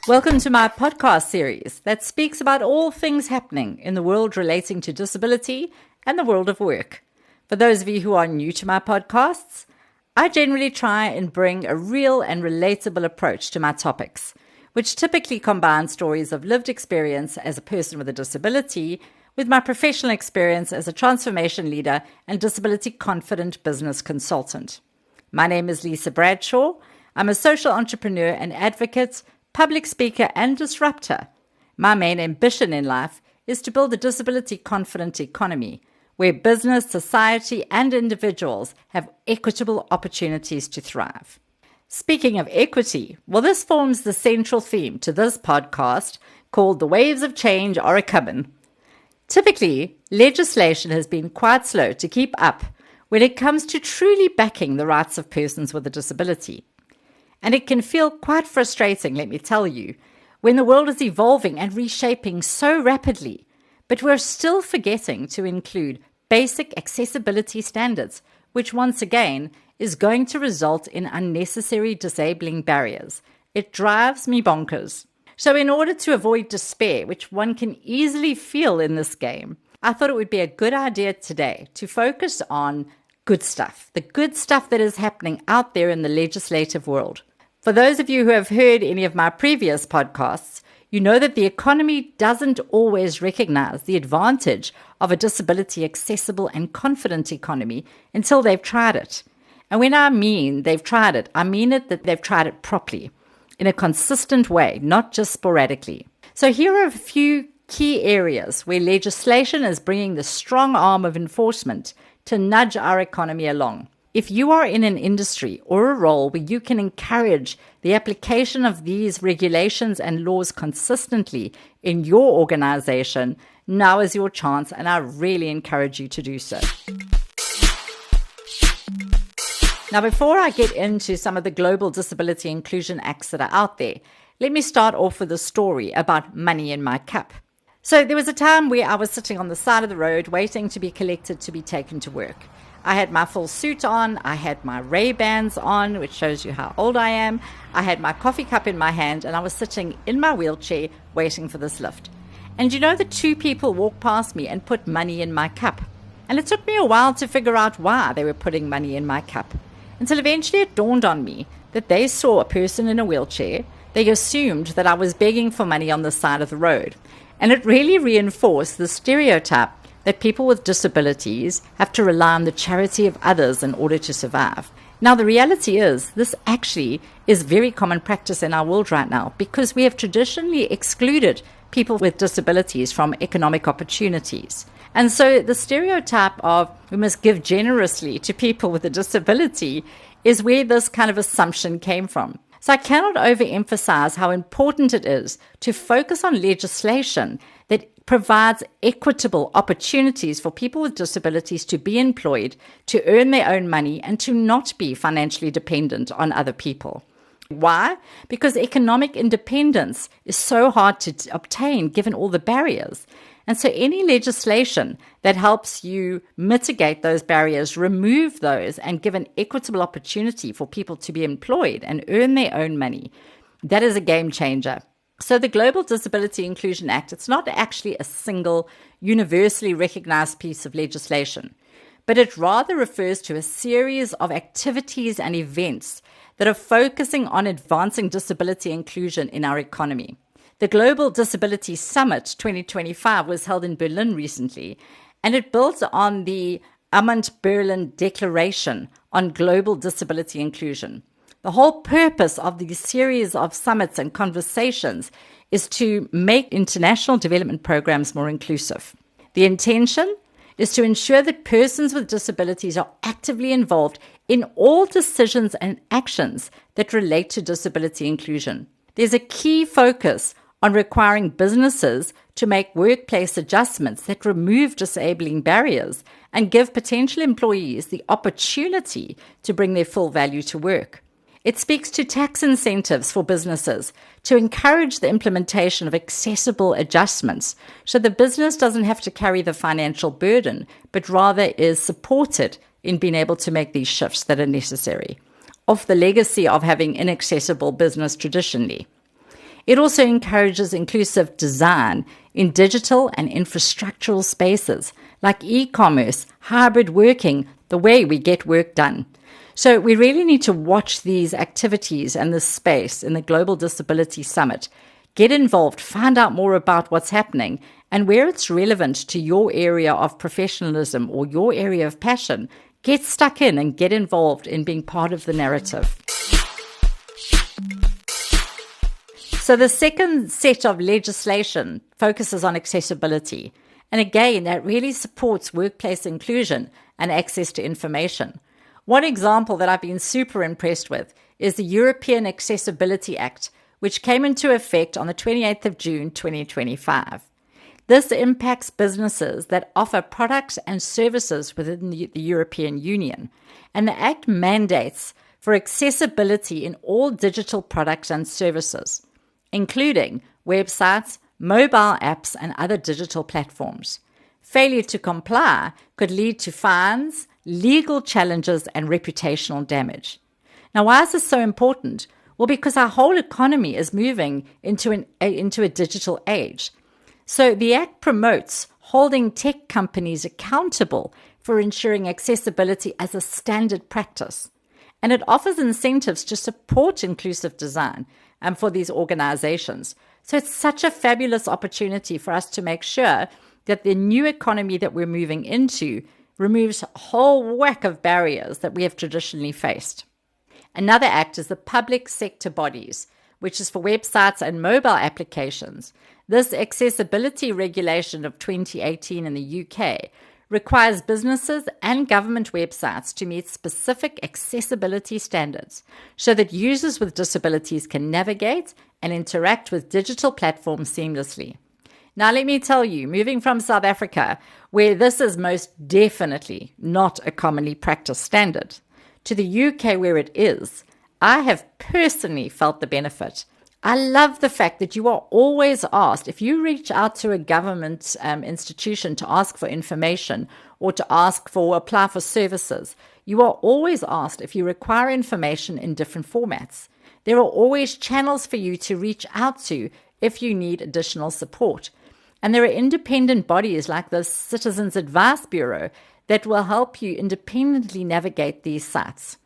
Welcome to my podcast series that speaks about all things happening in the world relating to disability and the world of work. For those of you who are new to my podcasts, I generally try and bring a real and relatable approach to my topics, which typically combine stories of lived experience as a person with a disability with my professional experience as a transformation leader and disability-confident business consultant. My name is Lesa Bradshaw. I'm a social entrepreneur and advocate, public speaker, and disruptor. My main ambition in life is to build a disability-confident economy where business, society, and individuals have equitable opportunities to thrive. Speaking of equity, well, this forms the central theme to this podcast called The Waves of Change Are A-Commin. Typically, legislation has been quite slow to keep up when it comes to truly backing the rights of persons with a disability. And it can feel quite frustrating, let me tell you, when the world is evolving and reshaping so rapidly, but we're still forgetting to include basic accessibility standards, which once again is going to result in unnecessary disabling barriers. It drives me bonkers. So in order to avoid despair, which one can easily feel in this game, I thought it would be a good idea today to focus on good stuff, the good stuff that is happening out there in the legislative world. For those of you who have heard any of my previous podcasts, you know that the economy doesn't always recognize the advantage of a disability accessible and confident economy until they've tried it. And when I mean they've tried it, I mean it that they've tried it properly, in a consistent way, not just sporadically. So here are a few key areas where legislation is bringing the strong arm of enforcement to nudge our economy along. If you are in an industry or a role where you can encourage the application of these regulations and laws consistently in your organization, now is your chance, and I really encourage you to do so. Now, before I get into some of the global disability inclusion acts that are out there, let me start off with a story about money in my cup. So there was a time where I was sitting on the side of the road waiting to be collected to be taken to work. I had my full suit on, I had my Ray-Bans on, which shows you how old I am. I had my coffee cup in my hand, and I was sitting in my wheelchair waiting for this lift. And you know, the two people walked past me and put money in my cup. And it took me a while to figure out why they were putting money in my cup, until eventually it dawned on me that they saw a person in a wheelchair. They assumed that I was begging for money on the side of the road. And it really reinforced the stereotype that people with disabilities have to rely on the charity of others in order to survive. Now, the reality is this actually is very common practice in our world right now, because we have traditionally excluded people with disabilities from economic opportunities. And so the stereotype of we must give generously to people with a disability is where this kind of assumption came from. So I cannot overemphasize how important it is to focus on legislation that provides equitable opportunities for people with disabilities to be employed, to earn their own money, and to not be financially dependent on other people. Why? Because economic independence is so hard to obtain given all the barriers. And so any legislation that helps you mitigate those barriers, remove those, and give an equitable opportunity for people to be employed and earn their own money, that is a game changer. So the Global Disability Inclusion Act, it's not actually a single, universally recognized piece of legislation, but it rather refers to a series of activities and events that are focusing on advancing disability inclusion in our economy. The Global Disability Summit 2025 was held in Berlin recently, and it builds on the Berlin Declaration on Global Disability Inclusion. The whole purpose of these series of summits and conversations is to make international development programs more inclusive. The intention is to ensure that persons with disabilities are actively involved in all decisions and actions that relate to disability inclusion. There's a key focus on requiring businesses to make workplace adjustments that remove disabling barriers and give potential employees the opportunity to bring their full value to work. It speaks to tax incentives for businesses to encourage the implementation of accessible adjustments so the business doesn't have to carry the financial burden, but rather is supported in being able to make these shifts that are necessary, off the legacy of having inaccessible business traditionally. It also encourages inclusive design in digital and infrastructural spaces like e-commerce, hybrid working, the way we get work done. So we really need to watch these activities and this space in the Global Disability Summit. Get involved, find out more about what's happening, and where it's relevant to your area of professionalism or your area of passion, get stuck in and get involved in being part of the narrative. So the second set of legislation focuses on accessibility. And again, that really supports workplace inclusion and access to information. One example that I've been super impressed with is the European Accessibility Act, which came into effect on the 28th of June 2025. This impacts businesses that offer products and services within the European Union. And the Act mandates for accessibility in all digital products and services, including websites, mobile apps, and other digital platforms. Failure to comply could lead to fines, legal challenges, and reputational damage. Now, why is this so important? Well, because our whole economy is moving into a digital age. So the Act promotes holding tech companies accountable for ensuring accessibility as a standard practice. And it offers incentives to support inclusive design for these organizations. So it's such a fabulous opportunity for us to make sure that the new economy that we're moving into removes a whole whack of barriers that we have traditionally faced. Another act is the public sector bodies, which is for websites and mobile applications. This accessibility regulation of 2018 in the UK requires businesses and government websites to meet specific accessibility standards so that users with disabilities can navigate and interact with digital platforms seamlessly. Now, let me tell you, moving from South Africa, where this is most definitely not a commonly practiced standard, to the UK where it is, I have personally felt the benefit. I love the fact that you are always asked, if you reach out to a government institution to ask for information or to apply for services, you are always asked if you require information in different formats. There are always channels for you to reach out to if you need additional support. And there are independent bodies like the Citizens Advice Bureau that will help you independently navigate these sites.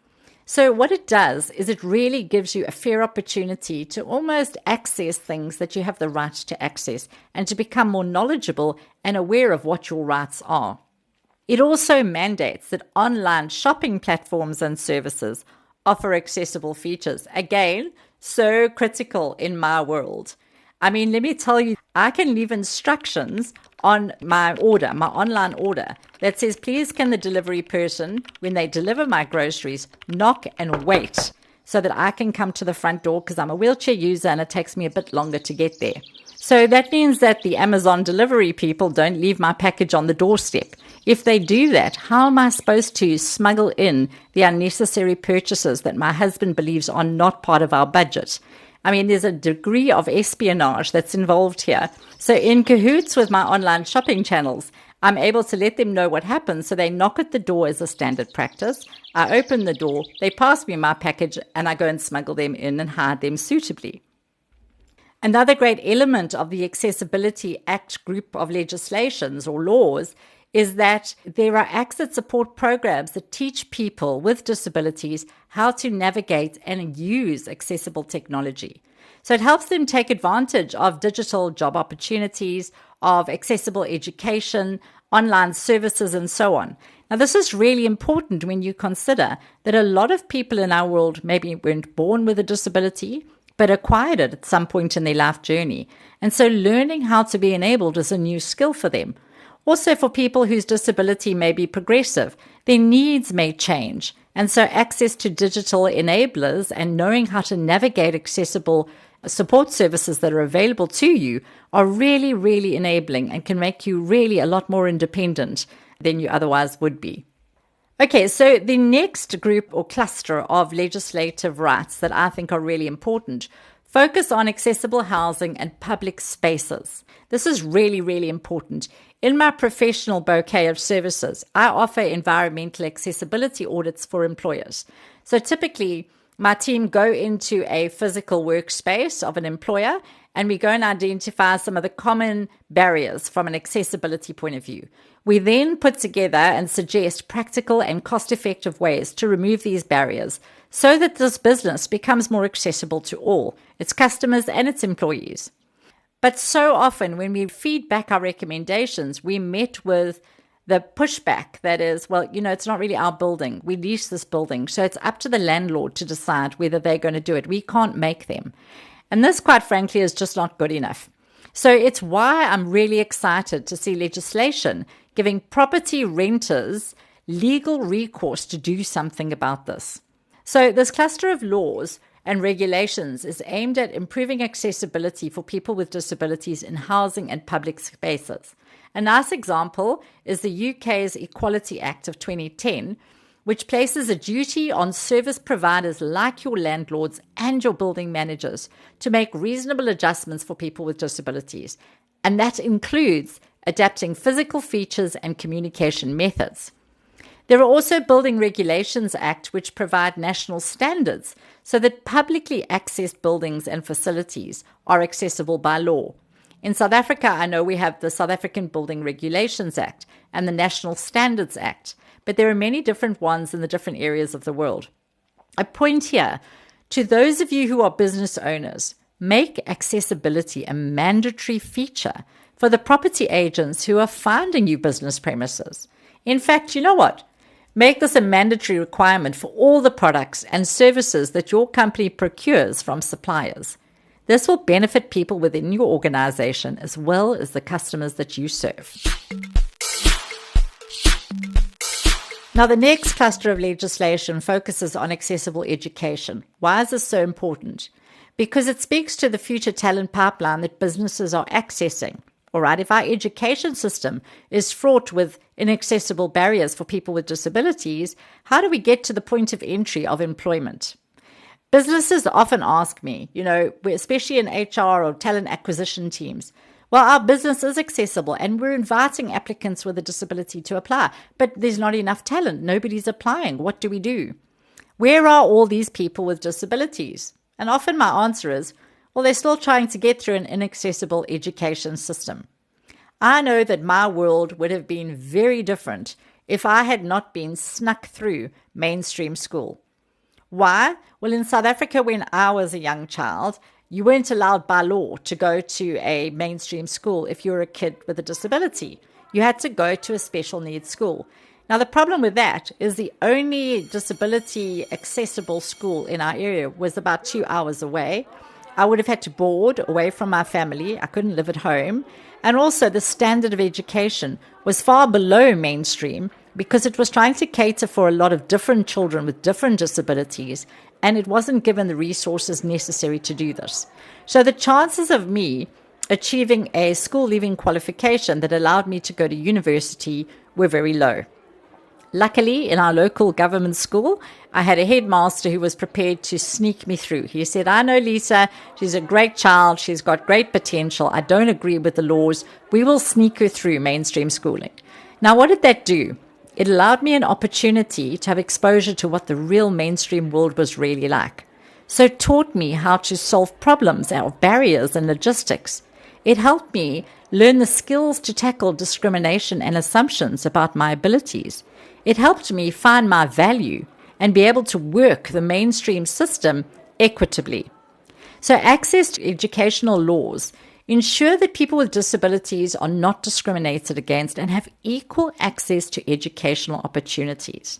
So what it does is it really gives you a fair opportunity to almost access things that you have the right to access and to become more knowledgeable and aware of what your rights are. It also mandates that online shopping platforms and services offer accessible features. Again, so critical in my world. I mean, let me tell you, I can leave instructions on my order, my online order, that says, please can the delivery person, when they deliver my groceries, knock and wait so that I can come to the front door because I'm a wheelchair user and it takes me a bit longer to get there. So that means that the Amazon delivery people don't leave my package on the doorstep. If they do that, how am I supposed to smuggle in the unnecessary purchases that my husband believes are not part of our budget? I mean, there's a degree of espionage that's involved here. So in cahoots with my online shopping channels, I'm able to let them know what happens. So they knock at the door as a standard practice. I open the door, they pass me my package, and I go and smuggle them in and hide them suitably. Another great element of the Accessibility Act group of legislations or laws is that there are acts that support programs that teach people with disabilities how to navigate and use accessible technology. So it helps them take advantage of digital job opportunities, of accessible education, online services, and so on. Now, this is really important when you consider that a lot of people in our world maybe weren't born with a disability, but acquired it at some point in their life journey. And so learning how to be enabled is a new skill for them. Also, for people whose disability may be progressive, their needs may change. And so access to digital enablers and knowing how to navigate accessible support services that are available to you are really, really enabling and can make you really a lot more independent than you otherwise would be. Okay, so the next group or cluster of legislative rights that I think are really important focus on accessible housing and public spaces. This is really, really important. In my professional bouquet of services, I offer environmental accessibility audits for employers. So typically, my team go into a physical workspace of an employer and we go and identify some of the common barriers from an accessibility point of view. We then put together and suggest practical and cost-effective ways to remove these barriers so that this business becomes more accessible to all, its customers and its employees. But so often when we feed back our recommendations, we met with the pushback that is, well, it's not really our building. We lease this building, so it's up to the landlord to decide whether they're going to do it. We can't make them. And this, quite frankly, is just not good enough. So it's why I'm really excited to see legislation giving property renters legal recourse to do something about this. So this cluster of laws and regulations is aimed at improving accessibility for people with disabilities in housing and public spaces. A nice example is the UK's Equality Act of 2010, which places a duty on service providers like your landlords and your building managers to make reasonable adjustments for people with disabilities. And that includes adapting physical features and communication methods. There are also Building Regulations Act, which provide national standards so that publicly accessed buildings and facilities are accessible by law. In South Africa, I know we have the South African Building Regulations Act and the National Standards Act, but there are many different ones in the different areas of the world. I point here to those of you who are business owners, make accessibility a mandatory feature for the property agents who are finding you business premises. In fact, you know what? Make this a mandatory requirement for all the products and services that your company procures from suppliers. This will benefit people within your organization as well as the customers that you serve. Now, the next cluster of legislation focuses on accessible education. Why is this so important? Because it speaks to the future talent pipeline that businesses are accessing. All right, if our education system is fraught with inaccessible barriers for people with disabilities, how do we get to the point of entry of employment? Businesses often ask me, especially in HR or talent acquisition teams, well, our business is accessible and we're inviting applicants with a disability to apply, but there's not enough talent. Nobody's applying. What do we do? Where are all these people with disabilities? And often my answer is, well, they're still trying to get through an inaccessible education system. I know that my world would have been very different if I had not been snuck through mainstream school. Why? Well, in South Africa, when I was a young child, you weren't allowed by law to go to a mainstream school if you were a kid with a disability. You had to go to a special needs school. Now, the problem with that is the only disability accessible school in our area was about 2 hours away. I would have had to board away from my family. I couldn't live at home. And also the standard of education was far below mainstream because it was trying to cater for a lot of different children with different disabilities, and it wasn't given the resources necessary to do this. So the chances of me achieving a school leaving qualification that allowed me to go to university were very low. Luckily, in our local government school, I had a headmaster who was prepared to sneak me through. He said, I know Lesa, she's a great child, she's got great potential, I don't agree with the laws, we will sneak her through mainstream schooling. Now, what did that do? It allowed me an opportunity to have exposure to what the real mainstream world was really like. So it taught me how to solve problems out of barriers and logistics. It helped me learn the skills to tackle discrimination and assumptions about my abilities. It helped me find my value and be able to work the mainstream system equitably. So access to educational laws ensure that people with disabilities are not discriminated against and have equal access to educational opportunities.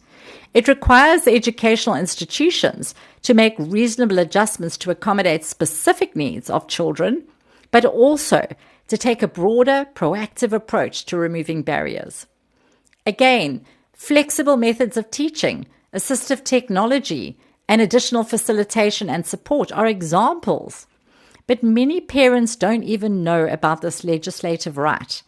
It requires educational institutions to make reasonable adjustments to accommodate specific needs of children, but also to take a broader, proactive approach to removing barriers. Again, flexible methods of teaching, assistive technology, and additional facilitation and support are examples. But many parents don't even know about this legislative right.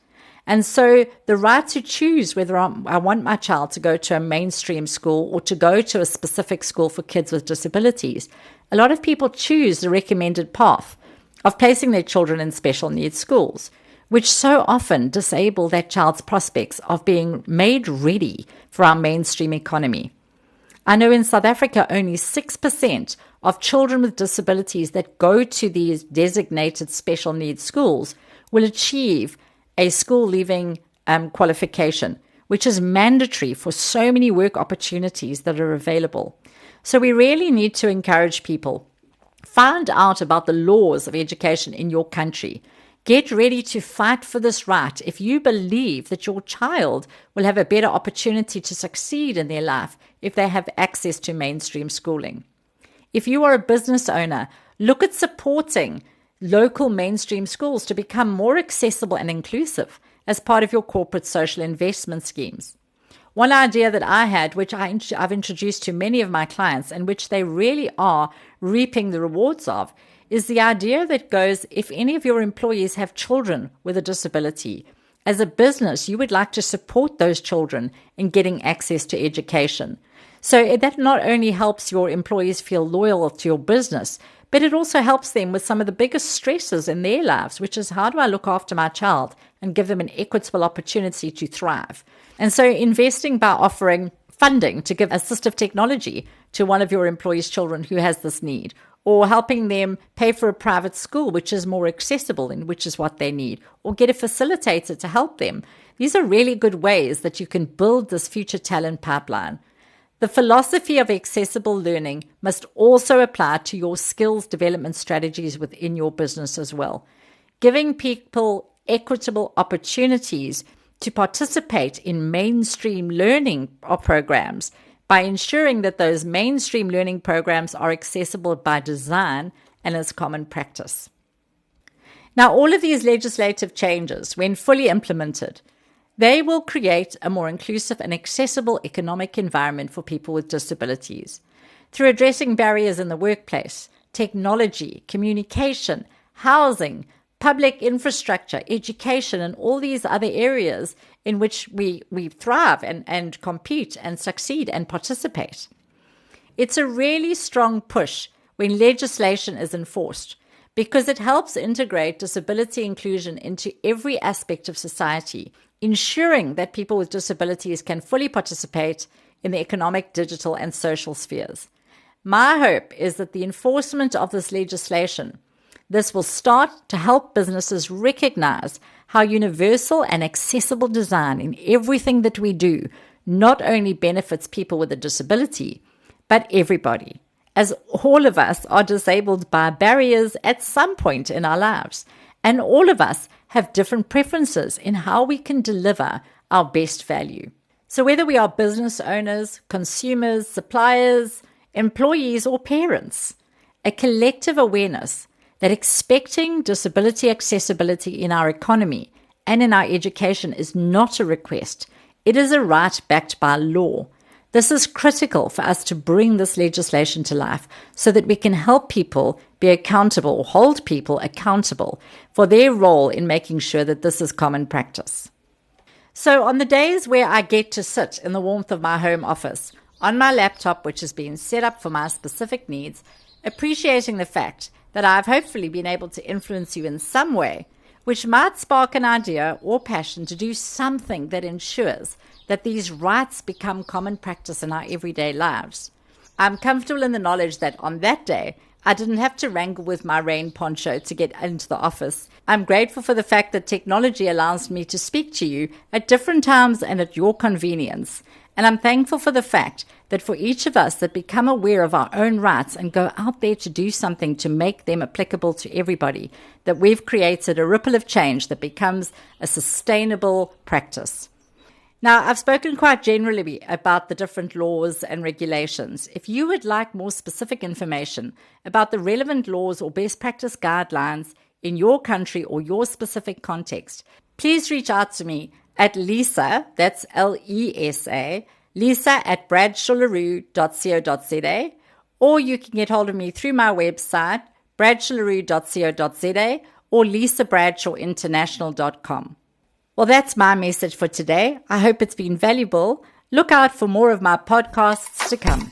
And so the right to choose whether I want my child to go to a mainstream school or to go to a specific school for kids with disabilities, a lot of people choose the recommended path of placing their children in special needs schools, which so often disable that child's prospects of being made ready for our mainstream economy. I know in South Africa, only 6% of children with disabilities that go to these designated special needs schools will achieve a school leaving qualification, which is mandatory for so many work opportunities that are available. So we really need to encourage people. Find out about the laws of education in your country. Get ready to fight for this right if you believe that your child will have a better opportunity to succeed in their life if they have access to mainstream schooling. If you are a business owner, look at supporting local mainstream schools to become more accessible and inclusive as part of your corporate social investment schemes. One idea that I had, which I've introduced to many of my clients and which they really are reaping the rewards of, is the idea that goes, if any of your employees have children with a disability, as a business, you would like to support those children in getting access to education. So that not only helps your employees feel loyal to your business, but it also helps them with some of the biggest stresses in their lives, which is, how do I look after my child and give them an equitable opportunity to thrive? And so investing by offering funding to give assistive technology to one of your employees' children who has this need, or helping them pay for a private school, which is more accessible and which is what they need, or get a facilitator to help them. These are really good ways that you can build this future talent pipeline. The philosophy of accessible learning must also apply to your skills development strategies within your business as well. Giving people equitable opportunities to participate in mainstream learning programs by ensuring that those mainstream learning programs are accessible by design and as common practice. Now, all of these legislative changes, when fully implemented, they will create a more inclusive and accessible economic environment for people with disabilities. Through addressing barriers in the workplace, technology, communication, housing, public infrastructure, education, and all these other areas in which we thrive and compete and succeed and participate. It's a really strong push when legislation is enforced because it helps integrate disability inclusion into every aspect of society, ensuring that people with disabilities can fully participate in the economic, digital, and social spheres. My hope is that the enforcement of this legislation, this will start to help businesses recognize how universal and accessible design in everything that we do not only benefits people with a disability, but everybody, as all of us are disabled by barriers at some point in our lives, and all of us have different preferences in how we can deliver our best value. So whether we are business owners, consumers, suppliers, employees, or parents, a collective awareness that expecting disability accessibility in our economy and in our education is not a request. It is a right backed by law. This is critical for us to bring this legislation to life so that we can help people be accountable, hold people accountable for their role in making sure that this is common practice. So on the days where I get to sit in the warmth of my home office, on my laptop, which has been set up for my specific needs, appreciating the fact that I've hopefully been able to influence you in some way, which might spark an idea or passion to do something that ensures that these rights become common practice in our everyday lives. I'm comfortable in the knowledge that on that day, I didn't have to wrangle with my rain poncho to get into the office. I'm grateful for the fact that technology allows me to speak to you at different times and at your convenience. And I'm thankful for the fact that for each of us that become aware of our own rights and go out there to do something to make them applicable to everybody, that we've created a ripple of change that becomes a sustainable practice. Now, I've spoken quite generally about the different laws and regulations. If you would like more specific information about the relevant laws or best practice guidelines in your country or your specific context, please reach out to me at Lesa, that's Lesa, lesa@bradshawlaroo.co.za, or you can get hold of me through my website, bradshawlaroo.co.za, or lisabradshawinternational.com. Well, that's my message for today. I hope it's been valuable. Look out for more of my podcasts to come.